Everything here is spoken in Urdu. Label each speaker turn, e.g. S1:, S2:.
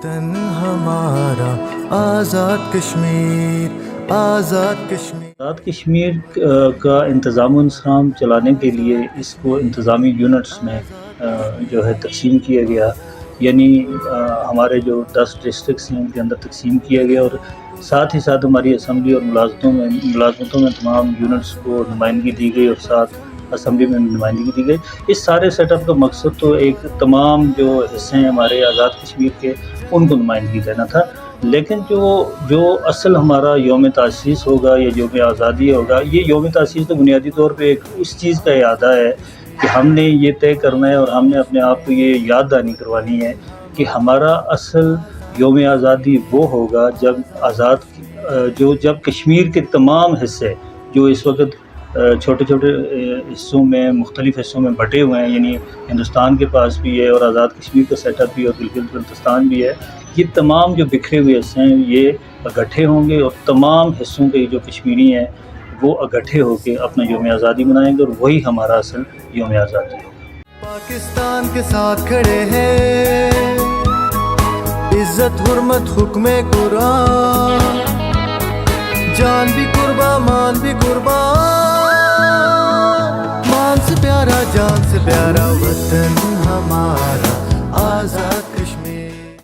S1: وطن ہمارا آزاد کشمیر، آزاد کشمیر۔
S2: آزاد کشمیر کا انتظام و انصرام چلانے کے لیے اس کو انتظامی یونٹس میں جو ہے تقسیم کیا گیا، یعنی ہمارے جو 10 ڈسٹرکٹس ہیں ان کے اندر تقسیم کیا گیا، اور ساتھ ہی ساتھ ہماری اسمبلی اور ملازمتوں میں تمام یونٹس کو نمائندگی دی گئی، اور ساتھ اسمبلی میں نمائندگی دی گئی۔ اس سارے سیٹ اپ کا مقصد تو ایک تمام جو حصے ہیں ہمارے آزاد کشمیر کے ان کو نمائندگی دینا تھا، لیکن جو اصل ہمارا یوم تاسیس ہوگا یا یوم آزادی ہوگا، یہ یوم تاسیس تو بنیادی طور پہ ایک اس چیز کا اعادہ ہے کہ ہم نے یہ طے کرنا ہے اور ہم نے اپنے آپ کو یہ یاد دہانی کروانی ہے کہ ہمارا اصل یوم آزادی وہ ہوگا جب کشمیر کے تمام حصے جو اس وقت چھوٹے چھوٹے حصوں میں مختلف حصوں میں بٹے ہوئے ہیں، یعنی ہندوستان کے پاس بھی ہے اور آزاد کشمیر کا سیٹ اپ بھی اور گلگت بلتستان بھی ہے، یہ تمام جو بکھرے ہوئے حصے ہیں یہ اکٹھے ہوں گے، اور تمام حصوں کے جو کشمیری ہیں وہ اکٹھے ہو کے اپنا یوم آزادی منائیں گے، اور وہی ہمارا اصل یوم آزادی ہے۔
S1: پاکستان کے ساتھ کھڑے ہیں، عزت حرمت حکم قرآن، جان بھی قربان مان بھی قربان، مان سے پیارا جان سے پیارا وطن ہمارا آزاد